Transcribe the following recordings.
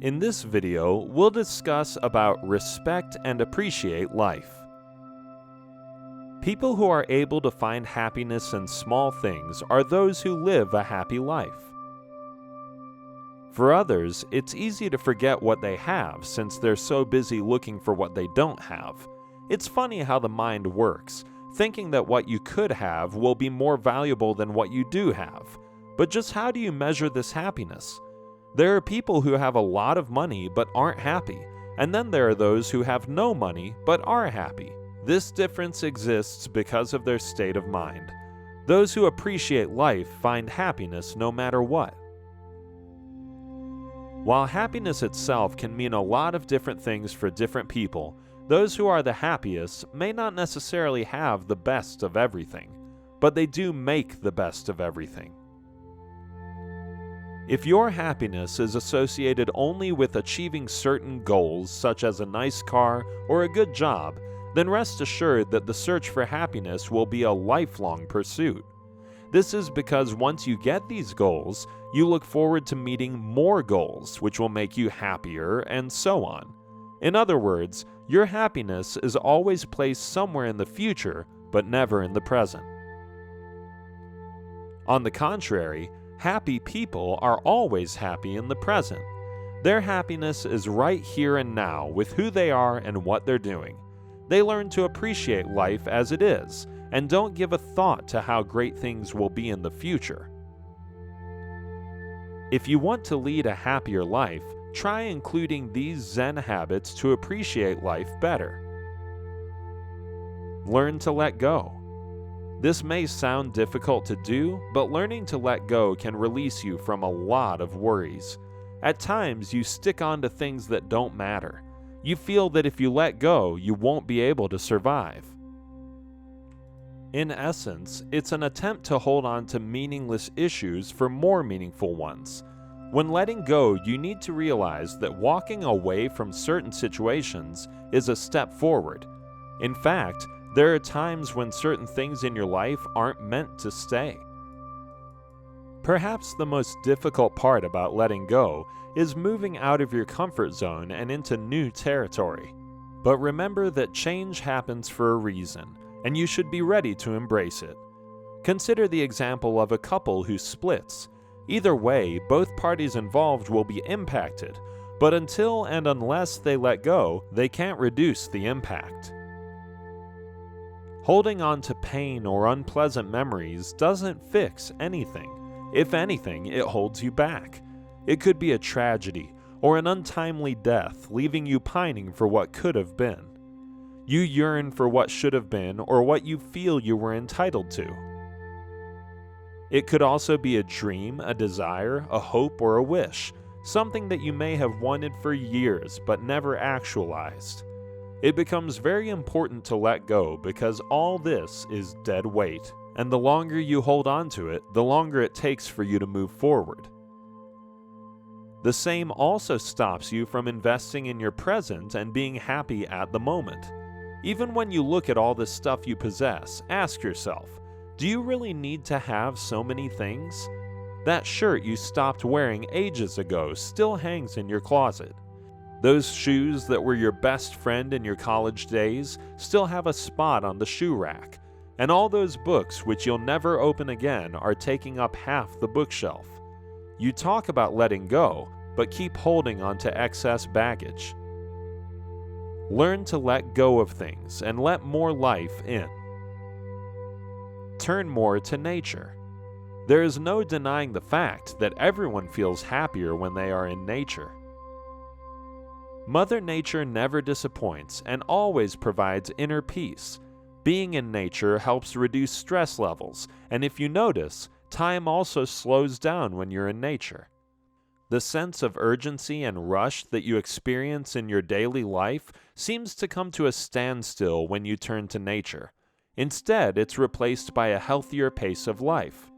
In this video, we'll discuss about respect and appreciate life. People who are able to find happiness in small things are those who live a happy life. For others, it's easy to forget what they have since they're so busy looking for what they don't have. It's funny how the mind works, thinking that what you could have will be more valuable than what you do have. But just how do you measure this happiness? There are people who have a lot of money but aren't happy, and then there are those who have no money but are happy. This difference exists because of their state of mind. Those who appreciate life find happiness no matter what. While happiness itself can mean a lot of different things for different people, those who are the happiest may not necessarily have the best of everything, but they do make the best of everything. If your happiness is associated only with achieving certain goals, such as a nice car or a good job, then rest assured that the search for happiness will be a lifelong pursuit. This is because once you get these goals, you look forward to meeting more goals, which will make you happier, and so on. In other words, your happiness is always placed somewhere in the future, but never in the present. On the contrary, happy people are always happy in the present. Their happiness is right here and now with who they are and what they're doing. They learn to appreciate life as it is, and don't give a thought to how great things will be in the future. If you want to lead a happier life, try including these Zen habits to appreciate life better. Learn to let go. This may sound difficult to do, but learning to let go can release you from a lot of worries. At times, you stick on to things that don't matter. You feel that if you let go, you won't be able to survive. In essence, it's an attempt to hold on to meaningless issues for more meaningful ones. When letting go, you need to realize that walking away from certain situations is a step forward. In fact, there are times when certain things in your life aren't meant to stay. Perhaps the most difficult part about letting go is moving out of your comfort zone and into new territory. But remember that change happens for a reason, and you should be ready to embrace it. Consider the example of a couple who splits. Either way, both parties involved will be impacted, but until and unless they let go, they can't reduce the impact. Holding on to pain or unpleasant memories doesn't fix anything. If anything, it holds you back. It could be a tragedy or an untimely death, leaving you pining for what could have been. You yearn for what should have been or what you feel you were entitled to. It could also be a dream, a desire, a hope, or a wish, something that you may have wanted for years but never actualized. It becomes very important to let go because all this is dead weight, and the longer you hold on to it, the longer it takes for you to move forward. The same also stops you from investing in your present and being happy at the moment. Even when you look at all the stuff you possess, ask yourself, do you really need to have so many things? That shirt you stopped wearing ages ago still hangs in your closet. Those shoes that were your best friend in your college days still have a spot on the shoe rack. And all those books which you'll never open again are taking up half the bookshelf. You talk about letting go, but keep holding on to excess baggage. Learn to let go of things and let more life in. Turn more to nature. There is no denying the fact that everyone feels happier when they are in nature. Mother Nature never disappoints and always provides inner peace. Being in nature helps reduce stress levels, and if you notice, time also slows down when you're in nature. The sense of urgency and rush that you experience in your daily life seems to come to a standstill when you turn to nature. Instead, it's replaced by a healthier pace of life.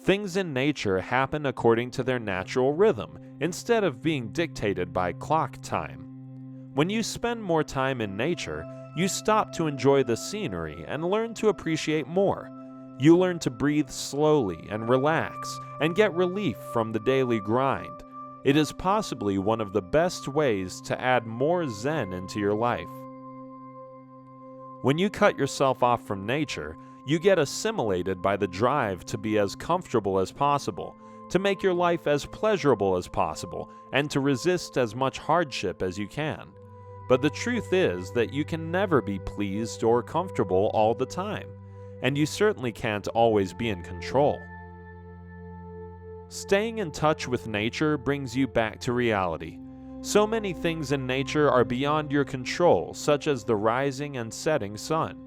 Things in nature happen according to their natural rhythm, instead of being dictated by clock time. When you spend more time in nature, you stop to enjoy the scenery and learn to appreciate more. You learn to breathe slowly and relax and get relief from the daily grind. It is possibly one of the best ways to add more Zen into your life. When you cut yourself off from nature, you get assimilated by the drive to be as comfortable as possible, to make your life as pleasurable as possible, and to resist as much hardship as you can. But the truth is that you can never be pleased or comfortable all the time, and you certainly can't always be in control. Staying in touch with nature brings you back to reality. So many things in nature are beyond your control, such as the rising and setting sun.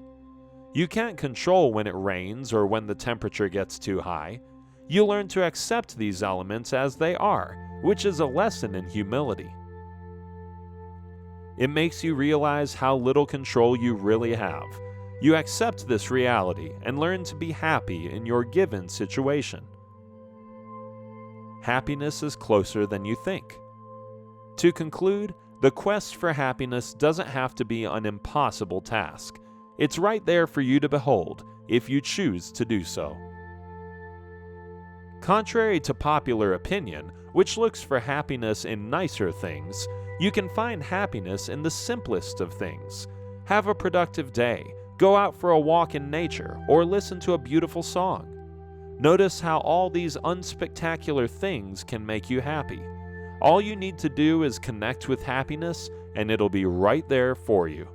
You can't control when it rains or when the temperature gets too high. You learn to accept these elements as they are, which is a lesson in humility. It makes you realize how little control you really have. You accept this reality and learn to be happy in your given situation. Happiness is closer than you think. To conclude, the quest for happiness doesn't have to be an impossible task. It's right there for you to behold, if you choose to do so. Contrary to popular opinion, which looks for happiness in nicer things, you can find happiness in the simplest of things. Have a productive day, go out for a walk in nature, or listen to a beautiful song. Notice how all these unspectacular things can make you happy. All you need to do is connect with happiness, and it'll be right there for you.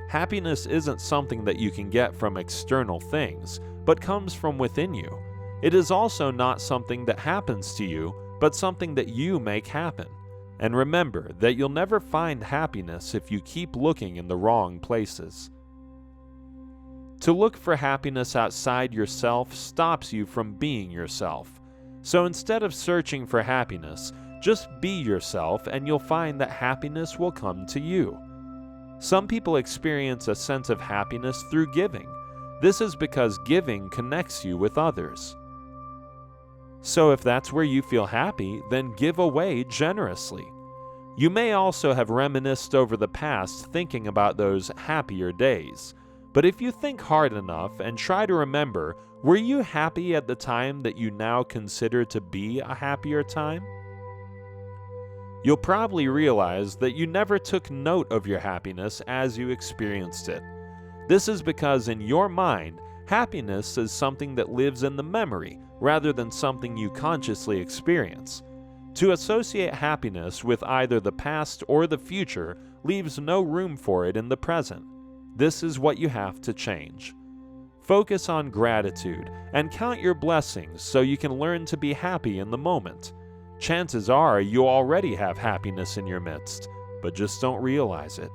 Happiness isn't something that you can get from external things, but comes from within you. It is also not something that happens to you, but something that you make happen. And remember that you'll never find happiness if you keep looking in the wrong places. To look for happiness outside yourself stops you from being yourself. So instead of searching for happiness, just be yourself and you'll find that happiness will come to you. Some people experience a sense of happiness through giving. This is because giving connects you with others. So if that's where you feel happy, then give away generously. You may also have reminisced over the past thinking about those happier days. But if you think hard enough and try to remember, were you happy at the time that you now consider to be a happier time? You'll probably realize that you never took note of your happiness as you experienced it. This is because in your mind, happiness is something that lives in the memory rather than something you consciously experience. To associate happiness with either the past or the future leaves no room for it in the present. This is what you have to change. Focus on gratitude and count your blessings so you can learn to be happy in the moment. Chances are you already have happiness in your midst, but just don't realize it.